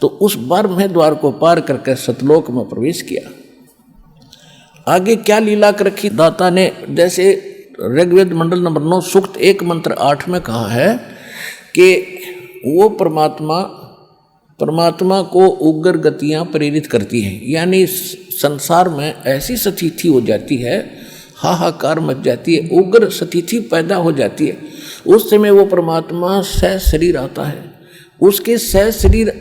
तो उस 12वें द्वार को पार करके सतलोक में प्रवेश किया। आगे क्या लीला कर रखी दाता ने, जैसे ऋग्वेद मंडल नंबर 9 सूक्त 1 मंत्र 8 में कहा है कि वो परमात्मा को उग्र गतियां प्रेरित करती हैं, यानी संसार में ऐसी स्थिति हो जाती है, हाहाकार मच जाती है, उग्र स्थिति पैदा हो जाती है। उस समय वो परमात्मा सह शरीर आता है, उसके सह शरीर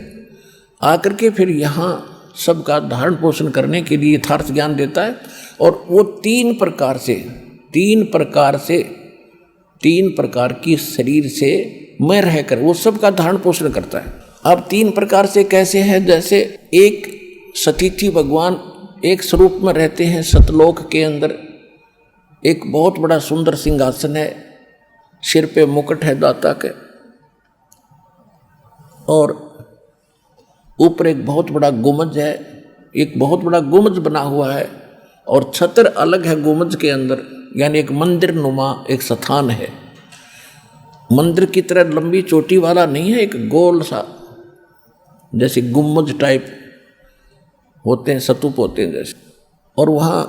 आकर के फिर यहाँ सबका धारण पोषण करने के लिए यथार्थ ज्ञान देता है। और वो तीन प्रकार की शरीर से मैं रहकर वो सबका धारण पोषण करता है। अब 3 प्रकार से कैसे है, जैसे एक सतिथि भगवान एक स्वरूप में रहते हैं सतलोक के अंदर, एक बहुत बड़ा सुंदर सिंहासन है, सिर पे मुकुट है दाता के, और ऊपर एक बहुत बड़ा गुंबज है, एक बहुत बड़ा गुंबज बना हुआ है, और छत्र अलग है गुंबज के अंदर, यानी एक मंदिर नुमा एक स्थान है। मंदिर की तरह लंबी चोटी वाला नहीं है, एक गोल सा जैसे गुंबज टाइप होते हैं, स्तूप होते हैं जैसे। और वहाँ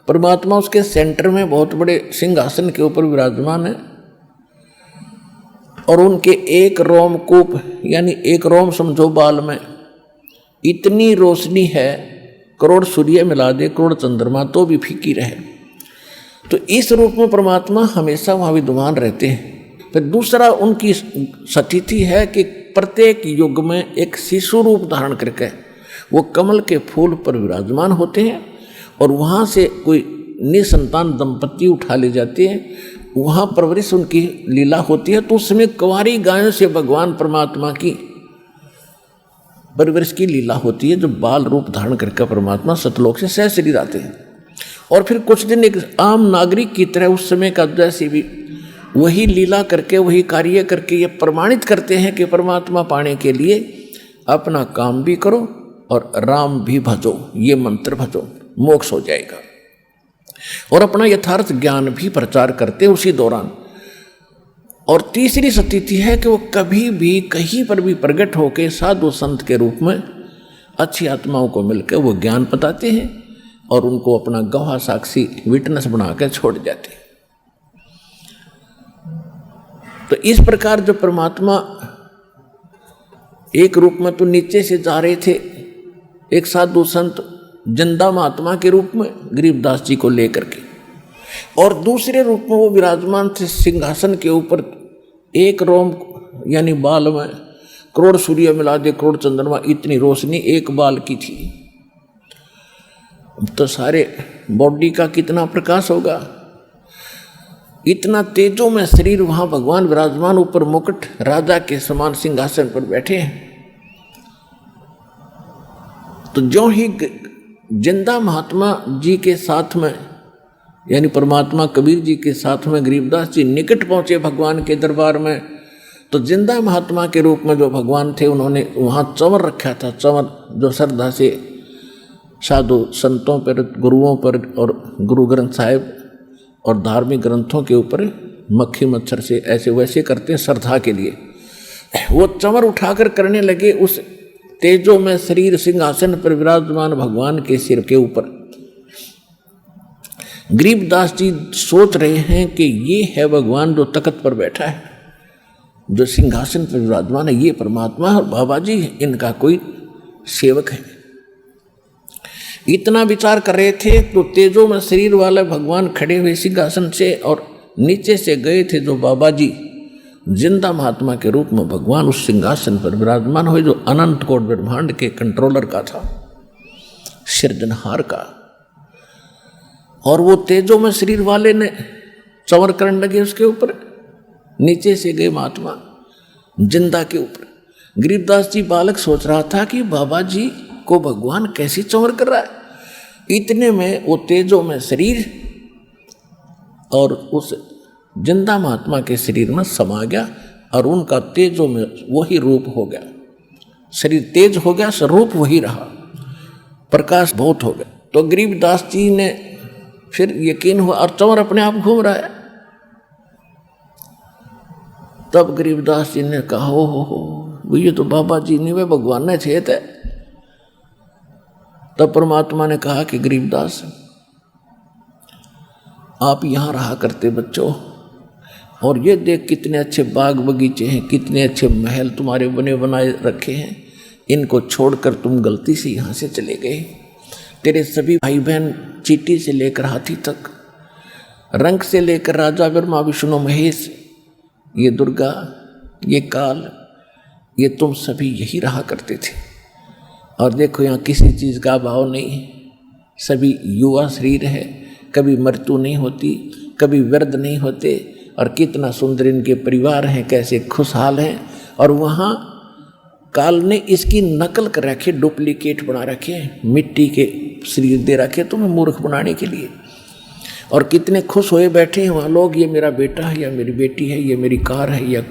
परमात्मा उसके सेंटर में बहुत बड़े सिंहासन के ऊपर विराजमान है, और उनके एक रोमकूप यानी एक रोम समझो बाल में इतनी रोशनी है, करोड़ सूर्य मिला दे करोड़ चंद्रमा तो भी फीकी रहे। तो इस रूप में परमात्मा हमेशा वहाँ विद्यमान रहते हैं। फिर दूसरा उनकी स्थिति है कि प्रत्येक युग में एक शिशु रूप धारण करके वो कमल के फूल पर विराजमान होते हैं, और वहाँ से कोई निसंतान दंपति उठा ले जाते हैं, वहाँ परवरिश उनकी लीला होती है। तो उस समय कुंवारी गायों से भगवान परमात्मा की परवरिश की लीला होती है, जो बाल रूप धारण करके परमात्मा सतलोक से सह शरीर आते हैं। और फिर कुछ दिन एक आम नागरिक की तरह उस समय का जैसे भी वही लीला करके वही कार्य करके ये प्रमाणित करते हैं कि परमात्मा पाने के लिए अपना काम भी करो और राम भी भजो, ये मंत्र भजो, मोक्ष हो जाएगा। और अपना यथार्थ ज्ञान भी प्रचार करते उसी दौरान। और तीसरी स्थिति है कि वो कभी भी कहीं पर भी प्रकट होकर साधु संत के रूप में अच्छी आत्माओं को मिलकर वो ज्ञान बताते हैं और उनको अपना गवाह साक्षी विटनेस बनाकर छोड़ जाते हैं। तो इस प्रकार जो परमात्मा एक रूप में तो नीचे से जा रहे थे, एक साधु संत जिंदा महात्मा के रूप में गरीबदास जी को लेकर के, और दूसरे रूप में वो विराजमान थे सिंहासन के ऊपर, एक रोम यानी बाल में करोड़ सूर्य मिला दे करोड़ चंद्रमा इतनी रोशनी एक बाल की थी। तो सारे बॉडी का कितना प्रकाश होगा, इतना तेजों में शरीर वहाँ भगवान विराजमान, ऊपर मुकुट राजा के समान सिंहासन पर बैठे हैं। तो जो ही जिंदा महात्मा जी के साथ में यानी परमात्मा कबीर जी के साथ में गरीबदास जी निकट पहुँचे भगवान के दरबार में, तो जिंदा महात्मा के रूप में जो भगवान थे उन्होंने वहाँ चंवर रखा था, चंवर जो श्रद्धा से साधु संतों पर, गुरुओं पर और गुरु ग्रंथ साहिब और धार्मिक ग्रंथों के ऊपर मक्खी मच्छर से ऐसे वैसे करते हैं श्रद्धा के लिए। वो चंवर उठाकर करने लगे उस तेजों में शरीर सिंहासन पर विराजमान भगवान के सिर के ऊपर। गरीबदास जी सोच रहे हैं कि ये है भगवान जो तख्त पर बैठा है, जो सिंहासन पर विराजमान है, ये परमात्मा और बाबा जी इनका कोई सेवक है। इतना विचार कर रहे थे तो तेजों में शरीर वाले भगवान खड़े हुए सिंहासन से, और नीचे से गए थे जो बाबा जी जिंदा महात्मा के रूप में भगवान उस सिंहासन पर विराजमान हुए, जो अनंत कोट ब्रह्मांड के कंट्रोलर का था, सृजनहार का। और वो तेजों में शरीर वाले ने चंवर करने लगे उसके ऊपर, नीचे से गए महात्मा जिंदा के ऊपर। गरीबदास जी बालक सोच रहा था कि बाबा जी को भगवान कैसी चंवर कर रहा है। इतने में वो तेजों में शरीर और उस जिंदा महात्मा के शरीर में समा गया, और उनका तेजों में वही रूप हो गया। शरीर तेज हो गया, स्वरूप वही रहा, प्रकाश बहुत हो गया। तो गरीबदास जी ने फिर यकीन हुआ, और चंवर अपने आप घूम रहा है। तब गरीबदास जी ने कहा, हो वो ये तो बाबा जी नहीं, वे भगवान ने छेत है। तब परमात्मा ने कहा कि गरीबदास आप यहाँ रहा करते बच्चों, और ये देख कितने अच्छे बाग बगीचे हैं, कितने अच्छे महल तुम्हारे बने बनाए रखे हैं, इनको छोड़कर तुम गलती से यहाँ से चले गए। तेरे सभी भाई बहन चींटी से लेकर हाथी तक, रंग से लेकर राजा ब्रह्मा विष्णु महेश, ये दुर्गा, ये काल, ये तुम सभी यही रहा करते थे। और देखो यहाँ किसी चीज़ का अभाव नहीं है, सभी युवा शरीर है, कभी मृत्यु नहीं होती, कभी वृद्ध नहीं होते, और कितना सुंदर इनके परिवार हैं, कैसे खुशहाल हैं। और वहाँ काल ने इसकी नकल कर रखे, डुप्लीकेट बना रखे, मिट्टी के शरीर दे रखे तुम्हें मूर्ख बनाने के लिए। और कितने खुश हुए बैठे हैं वहाँ लोग, ये मेरा बेटा है या मेरी बेटी है, ये मेरी कार है या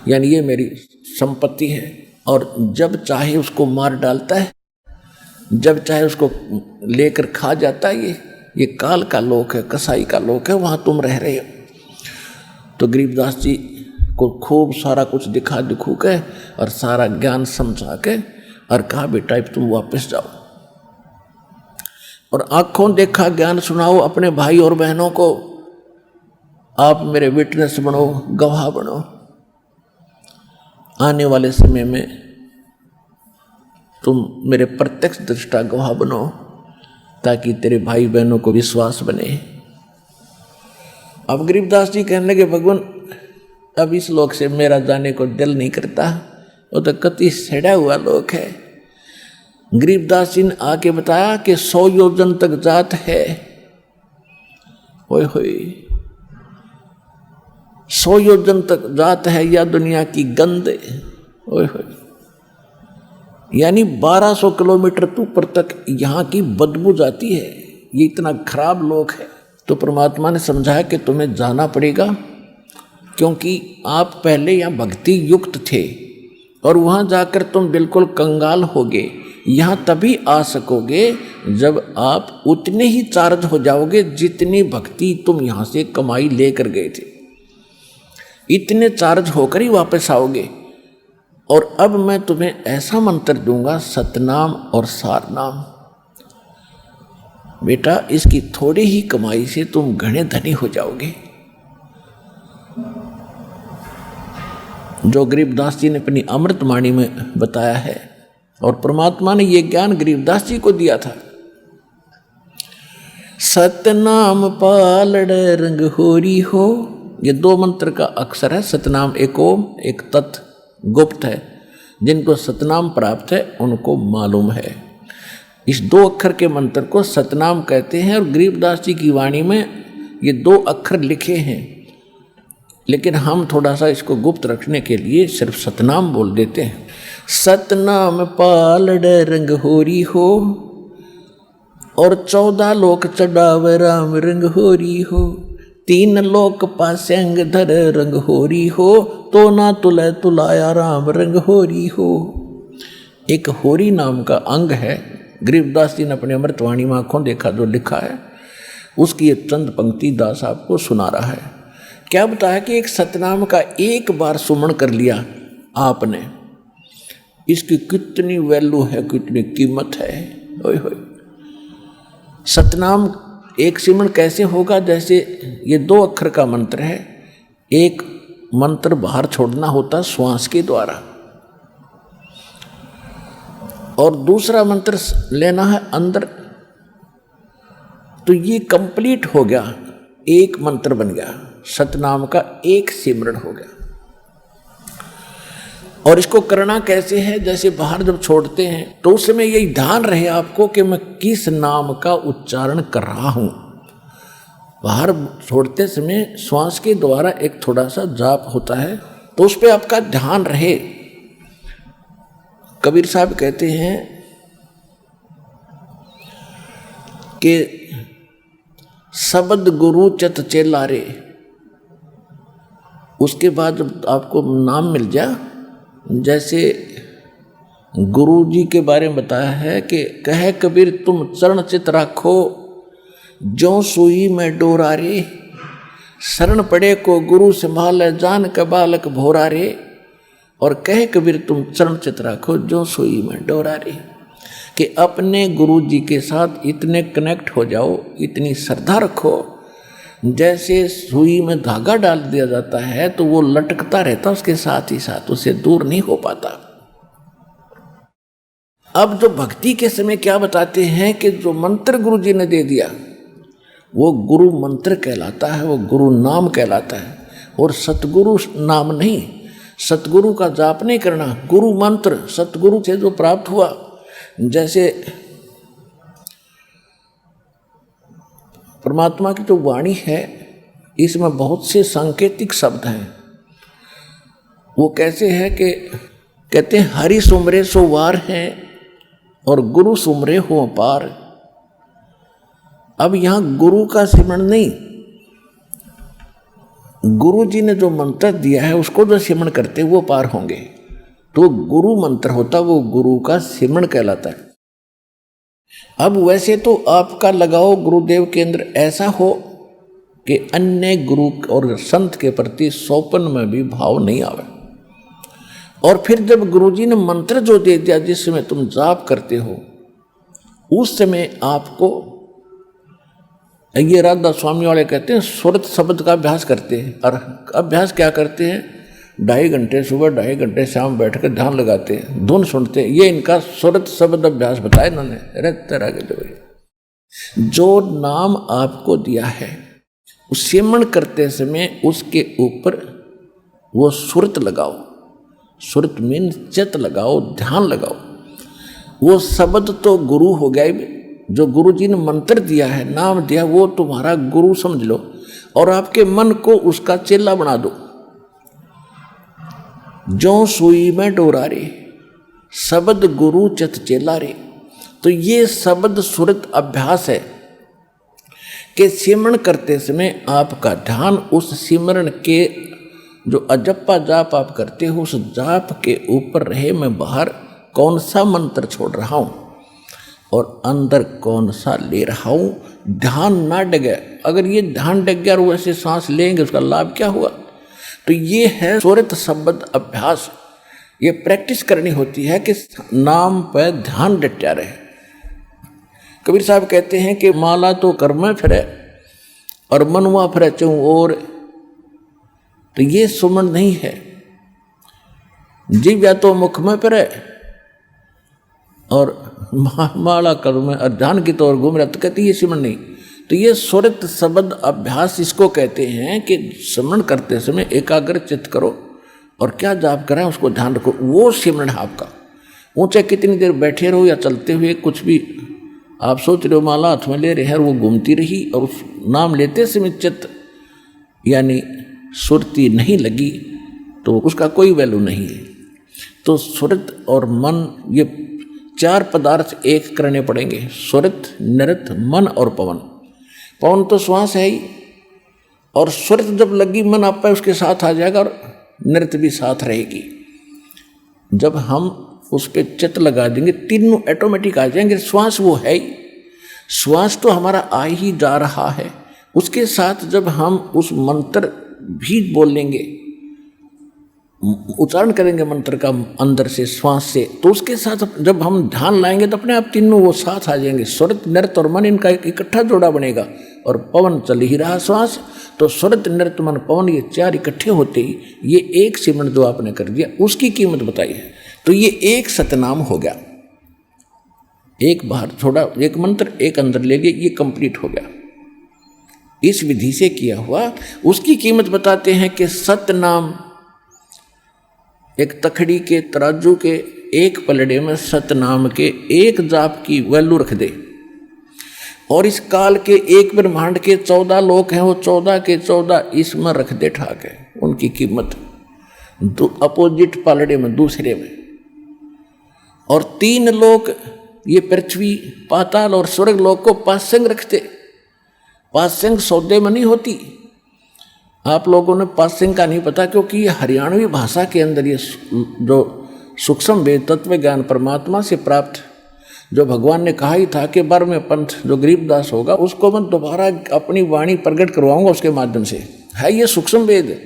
यानी ये मेरी संपत्ति है। और जब चाहे उसको मार डालता है, जब चाहे उसको लेकर खा जाता है। ये काल का लोक है, कसाई का लोक है, वहाँ तुम रह रहे हो। तो गरीबदास जी को खूब सारा कुछ दिखा दिखू के और सारा ज्ञान समझा के और कहा बेटा अब तुम वापस जाओ और आंखों देखा ज्ञान सुनाओ अपने भाई और बहनों को। आप मेरे विटनेस बनो, गवाह बनो। आने वाले समय में तुम मेरे प्रत्यक्ष दृष्टा गवाह बनो, ताकि तेरे भाई बहनों को विश्वास बने। अब गरीबदास जी कहने लगे भगवान अब इस लोक से मेरा जाने को दिल नहीं करता, वो तो कति सड़ा हुआ लोक है। गरीबदास जी ने आके बताया कि 100 योजन तक जात है। होय होय 100 योजन तक जात है या दुनिया की गंध। होय होय यानी 1200 किलोमीटर ऊपर तक यहाँ की बदबू जाती है। ये इतना खराब लोक है। तो परमात्मा ने समझाया कि तुम्हें जाना पड़ेगा, क्योंकि आप पहले यहाँ भक्ति युक्त थे और वहाँ जाकर तुम बिल्कुल कंगाल होगे। यहाँ तभी आ सकोगे जब आप उतने ही चार्ज हो जाओगे जितनी भक्ति तुम यहाँ से कमाई लेकर गए थे। इतने चार्ज होकर ही वापस आओगे। और अब मैं तुम्हें ऐसा मंत्र दूंगा, सतनाम और सारनाम। बेटा इसकी थोड़ी ही कमाई से तुम घने धनी हो जाओगे। जो गरीबदास जी ने अपनी अमृतवाणी में बताया है, और परमात्मा ने ये ज्ञान गरीबदास जी को दिया था। सतनाम पालड़ रंग होरी हो, ये 2 मंत्र का अक्षर है। सतनाम एक ओम एक तत् गुप्त है। जिनको सतनाम प्राप्त है उनको मालूम है। इस 2 अक्षर के मंत्र को सतनाम कहते हैं। और गरीबदास जी की वाणी में ये 2 अक्षर लिखे हैं, लेकिन हम थोड़ा सा इसको गुप्त रखने के लिए सिर्फ सतनाम बोल देते हैं। सतनाम पालड़ रंग होरी हो, और 14 लोक चढ़ावे राम रंग होरी हो। 3 लोक पासेंग धर रंग होरी हो, तो ना तुले तुलाया राम रंग होरी हो। एक होरी नाम का अंग है। गरीबदास जी ने अपने अमृतवाणी में आंखों देखा जो लिखा है, उसकी ये चंद पंक्ति दास आपको सुना रहा है। क्या बताया कि एक सतनाम का एक बार सुमन कर लिया आपने, इसकी कितनी वैल्यू है, कितनी कीमत है। ओए होए सतनाम एक सिमरण कैसे होगा? जैसे ये 2 अक्षर का मंत्र है। एक मंत्र बाहर छोड़ना होता श्वास के द्वारा, और दूसरा मंत्र लेना है अंदर। तो ये कंप्लीट हो गया, एक मंत्र बन गया, सतनाम का एक सिमरण हो गया। और इसको करना कैसे है? जैसे बाहर जब छोड़ते हैं तो उस समय यही ध्यान रहे आपको कि मैं किस नाम का उच्चारण कर रहा हूं। बाहर छोड़ते समय श्वास के द्वारा एक थोड़ा सा जाप होता है, तो उस पर आपका ध्यान रहे। कबीर साहब कहते हैं कि शब्द गुरु चत चेला रे। उसके बाद जब आपको नाम मिल जाए, जैसे गुरु जी के बारे में बताया है कि कहे कबीर तुम चरण चित राखो, जो सुई में डोरा रे। शरण पड़े को गुरु संभाले, जान का बालक भोरा रे। और कहे कबीर तुम चरण चित राखो जो सुई में डोरा रे, कि अपने गुरु जी के साथ इतने कनेक्ट हो जाओ, इतनी श्रद्धा रखो, जैसे सुई में धागा डाल दिया जाता है तो वो लटकता रहता उसके साथ ही साथ, उससे दूर नहीं हो पाता। अब जो भक्ति के समय क्या बताते हैं कि जो मंत्र गुरु जी ने दे दिया वो गुरु मंत्र कहलाता है, वो गुरु नाम कहलाता है, और सतगुरु नाम नहीं, सतगुरु का जाप नहीं करना, गुरु मंत्र सतगुरु से जो प्राप्त हुआ। जैसे परमात्मा की जो वाणी है इसमें बहुत से सांकेतिक शब्द हैं। वो कैसे है कि कहते हैं हरि सुमरे सो वार हैं और गुरु सुमरे हो पार। अब यहाँ गुरु का सिमरण नहीं, गुरु जी ने जो मंत्र दिया है उसको जो सिमरण करते वो पार होंगे, तो गुरु मंत्र होता वो गुरु का सिमरण कहलाता है। अब वैसे तो आपका लगाओ गुरुदेव के अंदर ऐसा हो कि अन्य गुरु और संत के प्रति सौपन में भी भाव नहीं आवे, और फिर जब गुरुजी ने मंत्र जो दे दिया जिस समय तुम जाप करते हो उस समय आपको, ये राधा स्वामी वाले कहते हैं सुरत शब्द का अभ्यास करते हैं। और अभ्यास क्या करते हैं, 2.5 घंटे सुबह 2.5 घंटे शाम बैठकर ध्यान लगाते हैं, धुन सुनते हैं। ये इनका सुरत शब्द अभ्यास बताया इन्होंने। तरह के जो नाम आपको दिया है उस सिमरण करते समय उसके ऊपर वो सुरत लगाओ, सुरत मीन चित लगाओ, ध्यान लगाओ। वो शब्द तो गुरु हो गए, जो गुरु जी ने मंत्र दिया है, नाम दिया, वो तुम्हारा गुरु समझ लो और आपके मन को उसका चेला बना दो। जो सुई में डोरा रे शब्द गुरु चित चेला रे। तो ये शब्द सुरत अभ्यास है कि सिमरण करते समय आपका ध्यान उस सिमरण के जो अजप्पा जाप आप करते हो उस जाप के ऊपर रहे। मैं बाहर कौन सा मंत्र छोड़ रहा हूँ और अंदर कौन सा ले रहा हूँ, ध्यान ना डगे। अगर ये ध्यान डग गया और वैसे सांस लेंगे उसका लाभ क्या हुआ। तो ये है सुरत शब्द अभ्यास। ये प्रैक्टिस करनी होती है कि नाम पर ध्यान डटा रहे। कबीर साहब कहते हैं कि माला तो कर में फिरे और मनुआ फिरे चूं और, तो ये सुमन नहीं है। जीव या तो मुख में फिरे और माला कर में और ध्यान की तौर घूम रहा, तो कहती ये सिमरण नहीं। तो ये सुरत शब्द अभ्यास इसको कहते हैं कि सिमरण करते समय एकाग्र चित्त करो और क्या जाप करें उसको ध्यान रखो, वो सिमरण है आपका। ऊंचे कितनी देर बैठे रहो या चलते हुए कुछ भी आप सोच रहे हो, माला हाथ में ले रहे हैं, वो घूमती रही और उस नाम लेते समय चित्त यानी सुरती नहीं लगी तो उसका कोई वैल्यू नहीं है। तो सुरत और मन ये 4 पदार्थ एक करने पड़ेंगे, सुरत, नृत, मन और पवन। पवन तो श्वास है ही, और सुरत जब लगी मन आप पे उसके साथ आ जाएगा और नृत्य भी साथ रहेगी। जब हम उस पर चित्त लगा देंगे तीनों ऑटोमेटिक आ जाएंगे। श्वास वो है ही, श्वास तो हमारा आ ही जा रहा है, उसके साथ जब हम उस मंत्र भी बोलेंगे, उच्चारण करेंगे मंत्र का अंदर से श्वास से, तो उसके साथ जब हम ध्यान लाएंगे तो अपने आप तीनों वो साथ आ जाएंगे। सुरत, नृत्य और मन इनका एक इकट्ठा जोड़ा बनेगा और पवन चल ही रहा श्वास। तो सुरत, नृत्य, मन, पवन ये 4 इकट्ठे होते ही ये एक सिमरण जो आपने कर दिया उसकी कीमत बताई है। तो ये एक सतनाम हो गया, एक बाहर छोड़ा, एक मंत्र एक अंदर ले गए, ये कंप्लीट हो गया। इस विधि से किया हुआ उसकी कीमत बताते हैं कि सतनाम एक तखड़ी के तराजू के एक पलड़े में सतनाम के एक जाप की वैल्यू रख दे, और इस काल के एक ब्रह्मांड के 14 लोक हैं, वो 14 के 14 इसमें रख दे ठाक है उनकी कीमत अपोजिट पलड़े में दूसरे में। और 3 लोक ये पृथ्वी, पाताल और स्वर्ग लोक को पासंग रखते। पासंग सौदे में नहीं होती। आप लोगों ने पासंग का नहीं पता, क्योंकि ये हरियाणवी भाषा के अंदर ये जो सूक्ष्म वेद तत्व ज्ञान परमात्मा से प्राप्त, जो भगवान ने कहा ही था कि बर में पंथ जो गरीबदास होगा उसको मैं दोबारा अपनी वाणी प्रकट करवाऊंगा उसके माध्यम से, है ये सूक्ष्म वेद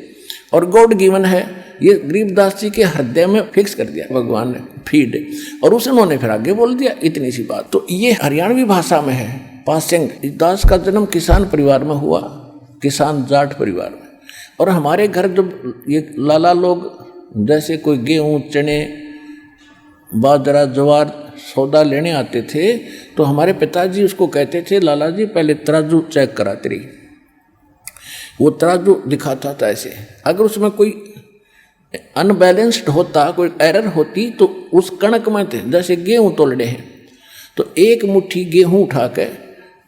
और गॉड गिवन है। ये गरीबदास जी के हृदय में फिक्स कर दिया भगवान ने फीड, और उन्होंने फिर आगे बोल दिया इतनी सी बात। तो ये हरियाणवी भाषा में है। पासिंग दास का जन्म किसान परिवार में हुआ, किसान जाट परिवार में। और हमारे घर जब ये लाला लोग जैसे कोई गेहूँ, चने, बाजरा, ज्वार सौदा लेने आते थे तो हमारे पिताजी उसको कहते थे, लाला जी पहले तराजू चेक कराते रही। वो तराजू दिखाता था ऐसे, अगर उसमें कोई अनबैलेंस्ड होता, कोई एरर होती तो उस कणक में थे, जैसे गेहूँ तोलड़े हैं तो एक मुट्ठी गेहूँ उठा के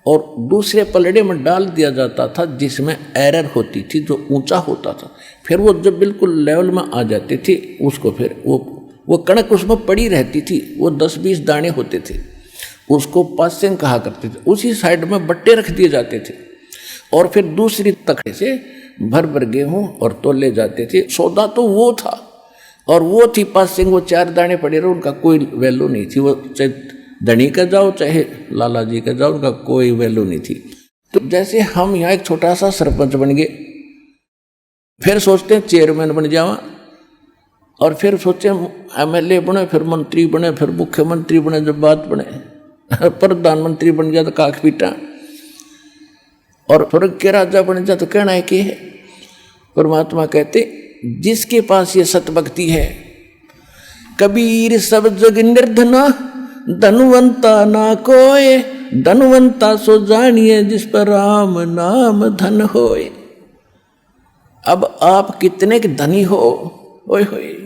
और दूसरे पलड़े में डाल दिया जाता था जिसमें एरर होती थी, जो ऊंचा होता था। फिर वो जब बिल्कुल लेवल में आ जाते थे उसको फिर वो कणक उसमें पड़ी रहती थी, वो 10-20 दाने होते थे, उसको पासिंग कहा करते थे। उसी साइड में बट्टे रख दिए जाते थे और फिर दूसरी तकड़े से भर भर गेहूँ और तोले जाते थे। सौदा तो वो था और वो थी पासिंग। वो 4 दाने पड़े रहे, उनका कोई वैल्यू नहीं थी। वो चाहे धनी का जाओ चाहे लाला जी का जाओ, उनका कोई वैल्यू नहीं थी। तो जैसे हम यहाँ एक छोटा सा सरपंच बन गए, फिर सोचते हैं चेयरमैन बन जावा, और फिर सोचे MLA बने, फिर मंत्री बने, फिर मुख्यमंत्री बने, जब बात बने प्रधानमंत्री बन गया तो काख पीटा, और स्वर्ग के राजा बन जा तो कहना है कि है। परमात्मा कहते जिसके पास ये सतभक्ति है, कबीर सब जग निर्धना धनवंता ना कोय, धनवंता सो जानिए जिस पर राम नाम धन होए। अब आप कितने के धनी हो, ओए होए,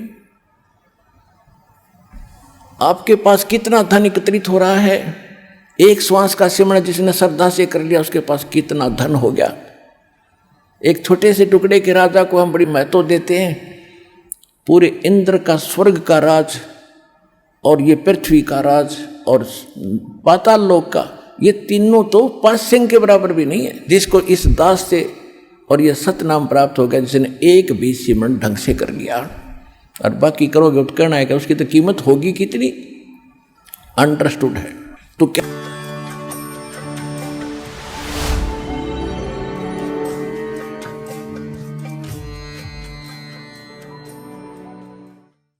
आपके पास कितना धन एकत्रित हो रहा है। एक श्वास का सिमरण जिसने श्रद्धा से कर लिया उसके पास कितना धन हो गया। एक छोटे से टुकड़े के राजा को हम बड़ी महत्व देते हैं। पूरे इंद्र का स्वर्ग का राज और ये पृथ्वी का राज और पाताल लोक का, ये तीनों तो पासिंग के बराबर भी नहीं है। जिसको इस दास से और ये सतनाम प्राप्त हो गया, जिसने एक भी सिमरण ढंग से कर लिया, और बाकी करोगे तो कहना है कि उसकी तो कीमत होगी कितनी, अंडरस्टूड है। तो क्या